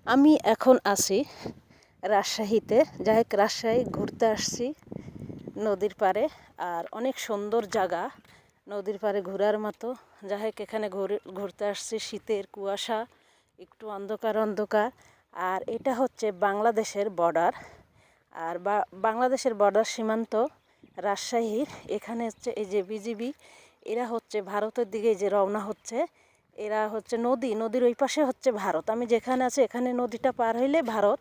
আমি এখন আছি রাজশাহীতে। যাই হোক, রাজশাহী ঘুরতে আসছি নদীর পাড়ে। আর অনেক সুন্দর জায়গা, নদীর পাড়ে ঘোরার মতো। যাই হোক, এখানে ঘুরতে আসছি। শীতের কুয়াশা, একটু অন্ধকার অন্ধকার। আর এটা হচ্ছে বাংলাদেশের বর্ডার। আর বাংলাদেশের বর্ডার সীমান্ত রাজশাহীর। এখানে হচ্ছে এই যে বিজিবি, এরা হচ্ছে ভারতের দিকে যে রওনা হচ্ছে। এরা হচ্ছে নদীর ওই পাশে হচ্ছে ভারত। আমি যেখানে আছি এখানে নদীটা পার হইলে ভারত,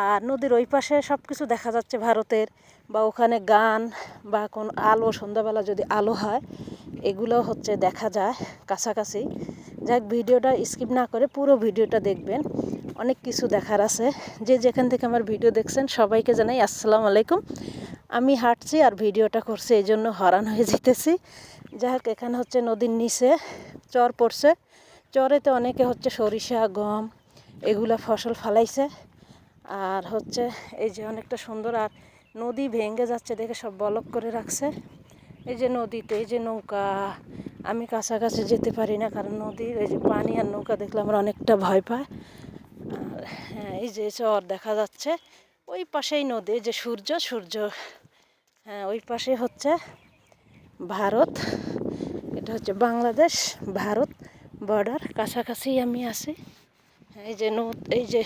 আর নদীর ওই পাশে সব কিছু দেখা যাচ্ছে ভারতের। বা ওখানে গান বা কোন আলো, সন্ধ্যাবেলা যদি আলো হয়, এগুলো হচ্ছে দেখা যায় কাছাকাছি। যাক, ভিডিওটা স্কিপ না করে পুরো ভিডিওটা দেখবেন, অনেক কিছু দেখার আছে। যে যেখান থেকে আমার ভিডিও দেখছেন সবাইকে জানাই আসসালামু আলাইকুম। আমি হাঁটছি আর ভিডিওটা করছি, এই জন্য হরান হয়ে যেতেছি। যাই হোক, এখানে হচ্ছে নদীর নিচে চর পড়ছে। চরেতে অনেকে হচ্ছে সরিষা, গম এগুলা ফসল ফলাইছে। আর হচ্ছে এই যে অনেকটা সুন্দর। আর নদী ভেঙে যাচ্ছে দেখে সব ব্লক করে রাখছে। এই যে নদীতে এই যে নৌকা, আমি কাছাকাছি যেতে পারি না, কারণ নদীর এই যে পানি আর নৌকা দেখলে আমরা অনেকটা ভয় পাই। আর হ্যাঁ, এই যে চর দেখা যাচ্ছে, ওই পাশেই নদী, যে সূর্য, হ্যাঁ ওই পাশে হচ্ছে ভারত। এটা হচ্ছে বাংলাদেশ ভারত বর্ডার, কাছাকাছি আমি আছি। এই যে এই যে